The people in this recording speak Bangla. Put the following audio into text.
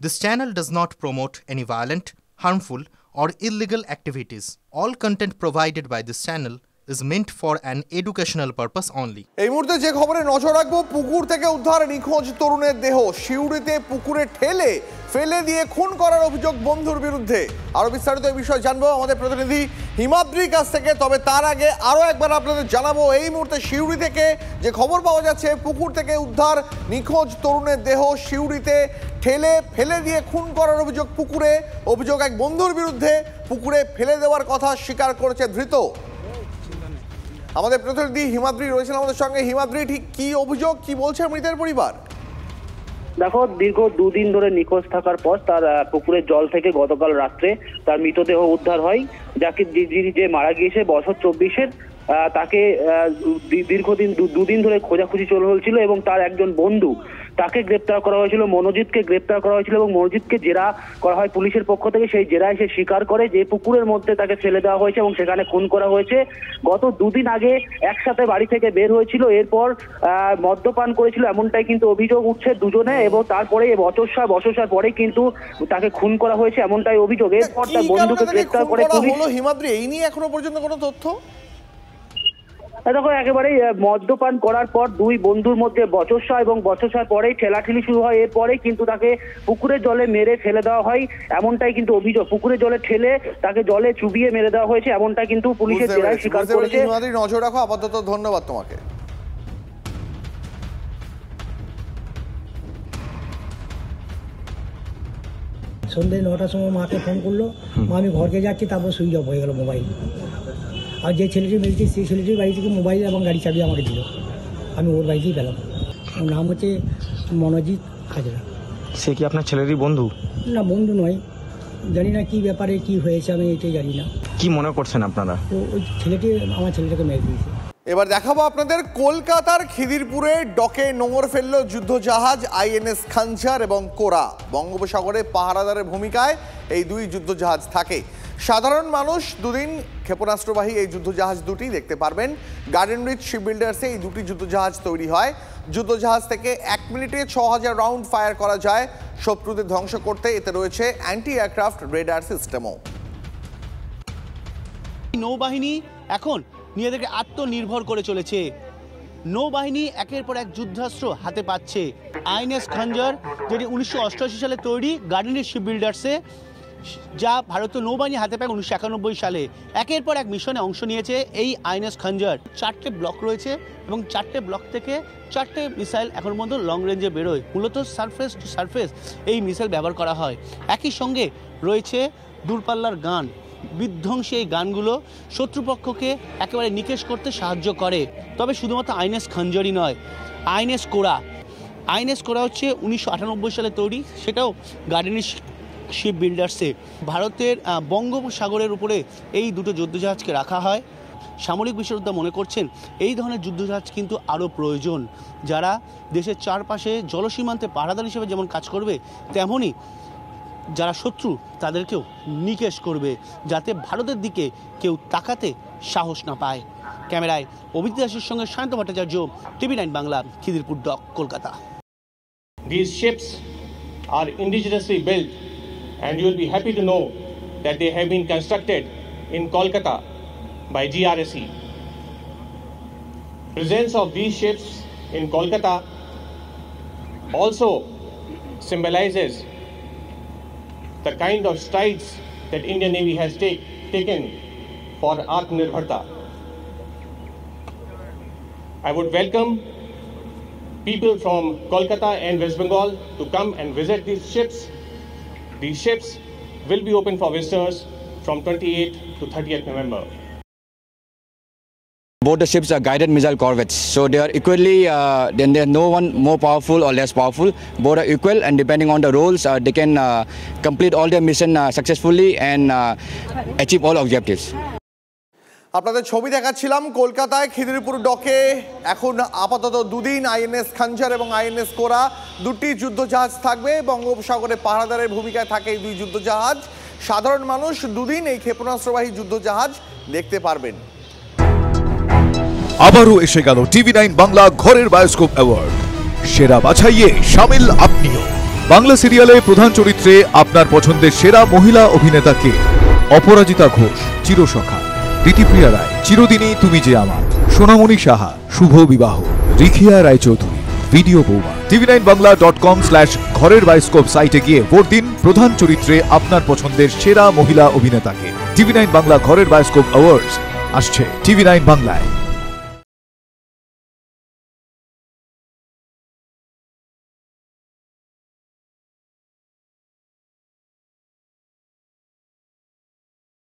This channel does not promote any violent, harmful, or illegal activities. All content provided by this channel is meant for an educational purpose only. এই মুহূর্তে যে খবরে নজর রাখবো, পুকুর থেকে উদ্ধার নিখোঁজ তরুণের দেহ। শিউড়িতে পুকুরে ঠেলে ফেলে দিয়ে খুন করার অভিযোগ বন্ধুর বিরুদ্ধে। আরো বিস্তারিত এই বিষয়ে জানবো আমাদের প্রতিনিধি হিমাদ্রির কাছ থেকে। তবে তার আগে আরো একবার আপনাদের জানাবো, এই মুহূর্তে শিউড়ি থেকে যে খবর পাওয়া যাচ্ছে, পুকুর থেকে উদ্ধার নিখোঁজ তরুণের দেহ। শিউড়িতে ঠেলে ফেলে দিয়ে খুন করার অভিযোগ পুকুরে। অভিযোগ এক বন্ধুর বিরুদ্ধে। পুকুরে ফেলে দেওয়ার কথা স্বীকার করেছে ধৃত। আমাদের প্রতিনিধি হিমাদ্রি রয়েছেন আমাদের সঙ্গে। হিমাদ্রি, ঠিক কি অভিযোগ, কি বলছে মৃতের পরিবার? দেখো, দীর্ঘ দুদিন ধরে নিখোঁজ থাকার পর তার পুকুরের জল থেকে গতকাল রাত্রে তার মৃতদেহ উদ্ধার হয়। যাকে যে মারা গিয়েছে বছর 24-এর, তাকে দীর্ঘদিন দুদিন ধরে খোঁজাখুঁজি চলছিল এবং তার একজন বন্ধু তাকে গ্রেপ্তার করা হয়েছিল। মনোজিৎকে গ্রেপ্তার করা হয়েছিল এবং মনোজিৎকে জেরা করা হয় পুলিশের পক্ষ থেকে। সেই জেরায় সে স্বীকার করে যে পুকুরের মধ্যে তাকে ফেলে দেওয়া হয়েছে এবং সেখানে খুন করা হয়েছে। গত দুদিন আগে একসাথে বাড়ি থেকে বের হয়েছিল, এরপর মদ্যপান করেছিল, এমনটাই কিন্তু অভিযোগ উঠছে দুজনে। এবং তারপরে বচসার পরে কিন্তু তাকে খুন করা হয়েছে, এমনটাই অভিযোগ। এরপর তার বন্ধুকে গ্রেপ্তার করে পুলিশ। হিমাদ্রি, এই নিয়ে এখনো পর্যন্ত কোনো তথ্য? দেখো, একেবারে মদ্যপান করার পর দুই বন্ধুর মধ্যে বচসা এবং বচসার পরেই ঠেলাঠেলি শুরু হয়। এরপরে কিন্তু তাকে পুকুরের জলে মেরে ফেলে দেওয়া হয়, এমনটাই কিন্তু অভিযোগ। পুকুরের জলে ঠেলে তাকে জলে চুবিয়ে মেরে দেওয়া হয়েছে, এমনটাই কিন্তু পুলিশের জেরায় স্বীকার করেছে। নজর রাখো আপাতত। ধন্যবাদ তোমাকে। সন্ধ্যে 9টার সময় মাকে ফোন করলো, মা আমি ঘরকে যাচ্ছি, তারপর সুইচ অফ হয়ে গেল মোবাইল। আর যে ছেলেটি মেরেছে সেই ছেলেটির বাড়ি থেকে মোবাইল এবং গাড়ি চাবি আমাকে দিল, আমি ওর বাড়িতেই পেলাম। ওর নাম হচ্ছে মনোজিৎ হাজরা। সে কি আপনার ছেলেরই বন্ধু? না, বন্ধু নয়, জানি না কি ব্যাপারে কি হয়েছে, আমি এটাই জানি না। কি মনে করছেন আপনারা? তো ওই ছেলেটি আমার ছেলেটাকে মেরে দিয়েছে। এবার দেখাবো আপনাদের কলকাতার খিদিরপুরে ডকে নোঙর ফেলল যুদ্ধজাহাজ আইএনএস খাঞ্জার এবং কোরা। বঙ্গোপসাগরে পাহারাদারের ভূমিকায় এই দুই যুদ্ধজাহাজ থাকে। সাধারণ মানুষ দুদিন ক্ষেপণাস্ত্রবাহী এই যুদ্ধজাহাজ দুটি দেখতে পারবেন। গার্ডেন রিচ শিপ বিল্ডার্সে এই দুটি যুদ্ধজাহাজ তৈরি হয়। যুদ্ধজাহাজ থেকে 1 মিনিটে 6000 রাউন্ড ফায়ার করা যায় শত্রুদের ধ্বংস করতে। এতে রয়েছে অ্যান্টি এয়ারক্রাফট রেডার সিস্টেমও। নৌবাহিনী এখন নিজেদেরকে আত্মনির্ভর করে চলেছে। নৌবাহিনী একের পর এক যুদ্ধাস্ত্র হাতে পাচ্ছে। আইএনএস খাঞ্জার, যেটি 1988 সালে তৈরি গার্ডেন রিচ শিপ বিল্ডার্সে, যা ভারতীয় নৌবাহিনী হাতে পায় 1991 সালে। একের পর এক মিশনে অংশ নিয়েছে এই আইএনএস খাঞ্জার। 4টে ব্লক রয়েছে এবং 4টে ব্লক থেকে 4টে মিসাইল এখন পর্যন্ত লং রেঞ্জে বেরোয়। মূলত সারফেস টু সারফেস এই মিসাইল ব্যবহার করা হয়। একই সঙ্গে রয়েছে দূরপাল্লার গান। বিধ্বংসী এই গানগুলো শত্রুপক্ষকে একেবারে নিকেশ করতে সাহায্য করে। তবে শুধুমাত্র আইএনএস খাঞ্জারই নয়, আইএনএস কোরা হচ্ছে 1998 সালে তৈরি, সেটাও গার্ডেন রিচ শিপ বিল্ডার্সে। ভারতের বঙ্গোপসাগরের উপরে এই দুটো যুদ্ধজাহাজকে রাখা হয়। সামরিক বিশেষজ্ঞরা মনে করছেন এই ধরনের যুদ্ধজাহাজ কিন্তু আরও প্রয়োজন, যারা দেশের চারপাশে জলসীমান্তে পাহারাদার হিসেবে যেমন কাজ করবে, তেমনই যারা শত্রু তাদেরকেও নিকেশ করবে, যাতে ভারতের দিকে কেউ তাকাতে সাহস না পায়। ক্যামেরায় অভিজিৎ দাসের সঙ্গে Shanta Bhattacharya, TV9 Bangla, Khidirpur dock, Kolkata. These ships are indigenously built, and you will be happy to know that they have been constructed in Kolkata by GRSE. Presence of these ships in Kolkata also symbolizes the kind of strides that Indian Navy has taken for Atmanirbharta. I would welcome people from Kolkata and West Bengal to come and visit these ships. These ships will be open for visitors from 28th to 30th November. Both the ships are guided missile corvettes, so they are equally, then there's no one more powerful or less powerful. Both are equal, and depending on the roles, they can complete all their mission successfully and achieve all objectives. আপনাদের ছবি দেখাচ্ছিলাম কলকাতায় খিদিরপুর ডকে। এখন আপাতত দুদিন আইএনএস খাঞ্জার এবং আইএনএস কোরা দুটি যুদ্ধজাহাজ থাকবে। বঙ্গোপসাগরে পাহারাদারের ভূমিকায় থাকে এই দুই যুদ্ধজাহাজ। সাধারণ মানুষ দুদিন এই ক্ষেপণাস্ত্রবাহী যুদ্ধজাহাজ দেখতে পারবেন। আবারও এসে গেল TV9 বাংলা ঘরের বায়োস্কোপ অ্যাওয়ার্ড। সেরা বাছাইয়ে শামিল আপনিও। বাংলা সিরিয়ালে প্রধান চরিত্রে আপনার পছন্দের সেরা মহিলা অভিনেতাকে? অপরাজিতা ঘোষ, চিরসখা; রীতিপ্রিয়া রায়, চিরদিনই তুমি যে আমার; সোনামণি সাহা, শুভ বিবাহ; রিখিয়া রায়চৌধুরী, ভিডিও বৌমা। tv9bangla.com/ঘরের বায়োস্কোপ সাইটে গিয়ে ভোট দিন প্রধান চরিত্রে আপনার পছন্দের সেরা মহিলা অভিনেতাকে। TV9 বাংলা ঘরের বায়োস্কোপ অ্যাওয়ার্ডস আসছে TV9 বাংলায়।